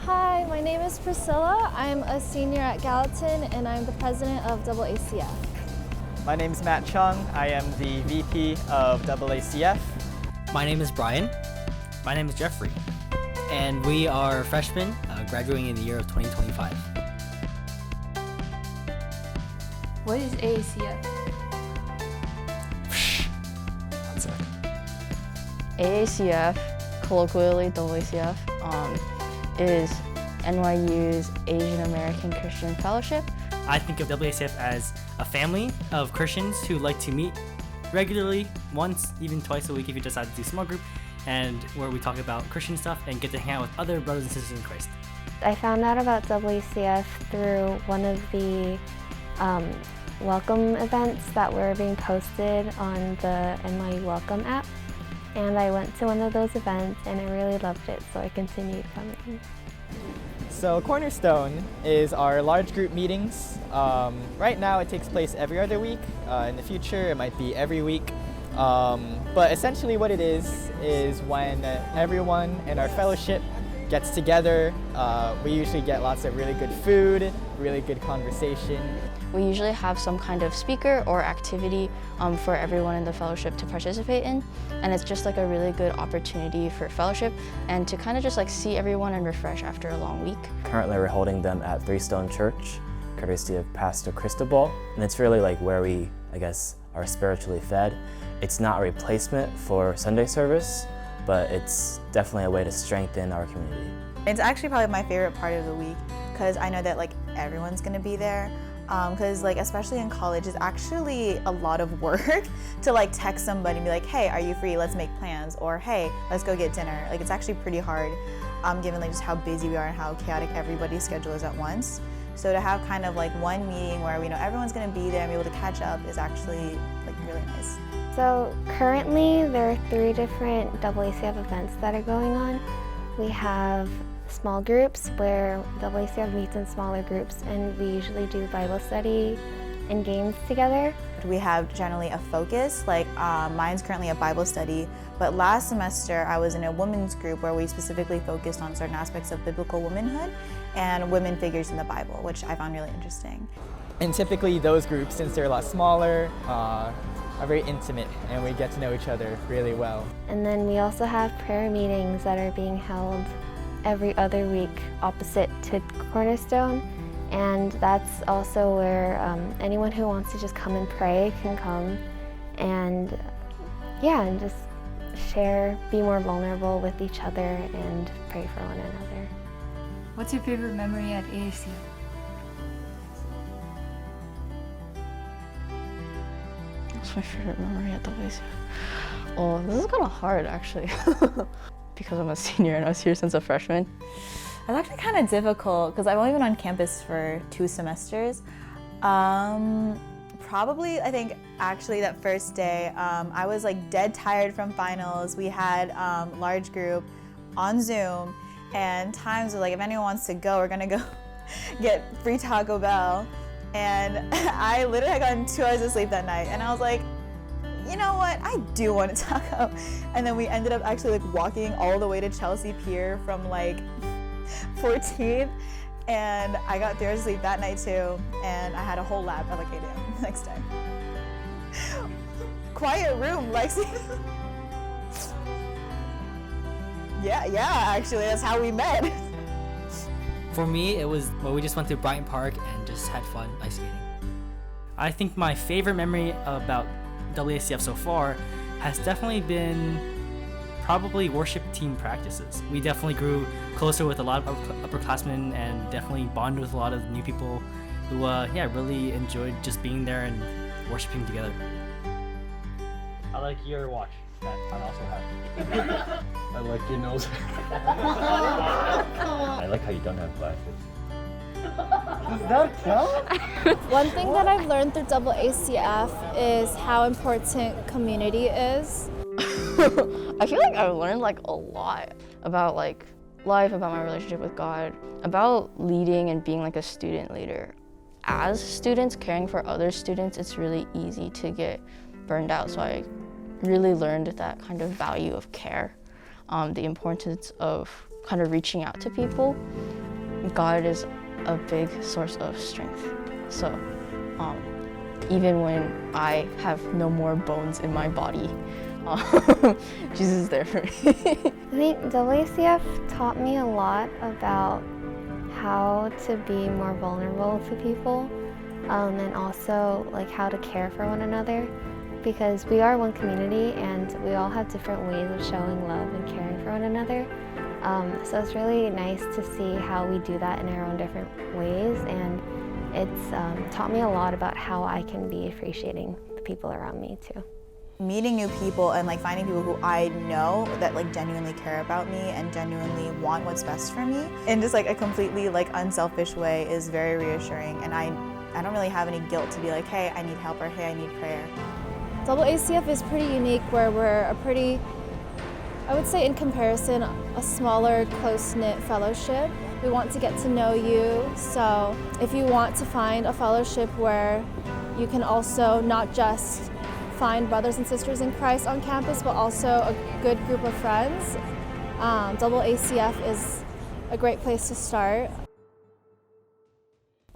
Hi, my name is Priscilla. I'm a senior at Gallatin and I'm the president of AACF. My name is Matt Chung. I am the VP of AACF. My name is Brian. My name is Jeffrey. And we are freshmen graduating in the year of 2025. What is AACF? One sec. AACF, colloquially AACF, is NYU's Asian American Christian Fellowship. I think of AACF as a family of Christians who like to meet regularly, once, even twice a week if you decide to do small group, and where we talk about Christian stuff and get to hang out with other brothers and sisters in Christ. I found out about AACF through one of the welcome events that were being posted on the NYU Welcome app. And I went to one of those events and I really loved it, so I continued coming. So Cornerstone is our large group meetings. Right now it takes place every other week. In the future it might be every week. But essentially what it is when everyone in our fellowship gets together. We usually get lots of really good food, really good conversation. We usually have some kind of speaker or activity for everyone in the fellowship to participate in, and it's just like a really good opportunity for fellowship and to kind of just like see everyone and refresh after a long week. Currently we're holding them at Three Stone Church, courtesy of Pastor Cristobal, and it's really like where we, I guess, are spiritually fed. It's not a replacement for Sunday service, but it's definitely a way to strengthen our community. It's actually probably my favorite part of the week because I know that like everyone's gonna be there. Because like especially in college, it's actually a lot of work to like text somebody and be like, hey, are you free? Let's make plans. Or hey, let's go get dinner. Like it's actually pretty hard given like just how busy we are and how chaotic everybody's schedule is at once. So to have kind of like one meeting where we know everyone's gonna be there and be able to catch up is actually like really nice. So currently there are 3 different AACF events that are going on. We have small groups where AACF meets in smaller groups and we usually do Bible study and games together. We have generally a focus, like mine's currently a Bible study, but last semester I was in a women's group where we specifically focused on certain aspects of biblical womanhood and women figures in the Bible, which I found really interesting. And typically those groups, since they're a lot smaller, are very intimate and we get to know each other really well. And then we also have prayer meetings that are being held every other week opposite to Cornerstone, and that's also where anyone who wants to just come and pray can come and and just share, be more vulnerable with each other and pray for one another. What's your favorite memory at AACF? What's my favorite memory at AACF? Oh, this is kind of hard actually. Because I'm a senior and I was here since a freshman. It's actually kind of difficult because I've only been on campus for 2 semesters. Probably, I think, actually that first day, I was like dead tired from finals. We had large group on Zoom, and times were like, if anyone wants to go, we're gonna go get free Taco Bell. And I literally had gotten 2 hours of sleep that night, and I was like, you know what, I do want a taco. And then we ended up actually like walking all the way to Chelsea Pier from like 14th, and I got 3 hours of sleep that night too, and I had a whole lab at like 8 a.m. the next day. Quiet room, Lexi. yeah, actually, that's how we met. For me, it was, well, we just went to Bryant Park and just had fun ice skating. I think my favorite memory about AACF so far has definitely been probably worship team practices. We definitely grew closer with a lot of upperclassmen and definitely bonded with a lot of new people who really enjoyed just being there and worshiping together. I like your watch that I also have. I like your nose. I like how you don't have glasses. Does that count? One thing that I've learned through AACF is how important community is. I feel like I've learned like a lot about like life, about my relationship with God, about leading and being like a student leader. As students, caring for other students, it's really easy to get burned out. So I really learned that kind of value of care, the importance of kind of reaching out to people. God is a big source of strength. So even when I have no more bones in my body, Jesus is there for me. I think AACF taught me a lot about how to be more vulnerable to people, and also like how to care for one another, because we are one community and we all have different ways of showing love and caring for one another. So it's really nice to see how we do that in our own different ways, and it's taught me a lot about how I can be appreciating the people around me too. Meeting new people and like finding people who I know that like genuinely care about me and genuinely want what's best for me in just like a completely like unselfish way is very reassuring, and I don't really have any guilt to be like, hey, I need help, or hey, I need prayer. AACF is pretty unique where we're a pretty, I would say in comparison, a smaller, close-knit fellowship. We want to get to know you, so if you want to find a fellowship where you can also not just find brothers and sisters in Christ on campus, but also a good group of friends, AACF is a great place to start.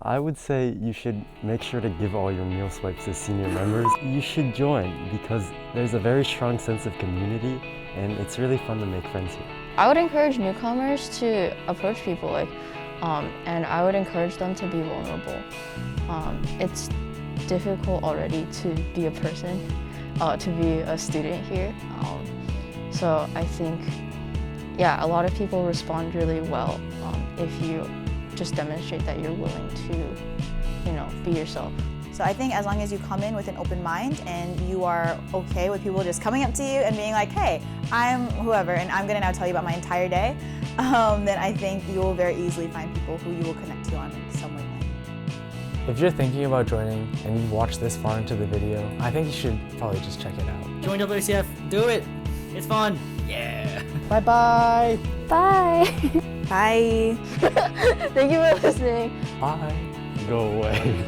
I would say you should make sure to give all your meal swipes to senior members. You should join because there's a very strong sense of community and it's really fun to make friends here. I would encourage newcomers to approach people, and I would encourage them to be vulnerable. It's difficult already to be a person, to be a student here. So I think, yeah, a lot of people respond really well if you just demonstrate that you're willing to, be yourself. So I think as long as you come in with an open mind and you are okay with people just coming up to you and being like, hey, I'm whoever and I'm gonna now tell you about my entire day, then I think you will very easily find people who you will connect to on some way. If you're thinking about joining and you've watched this far into the video, I think you should probably just check it out. Join AACF, do it. It's fun. Yeah. Bye-bye. Bye! Bye. Thank you for listening. Bye. Go away.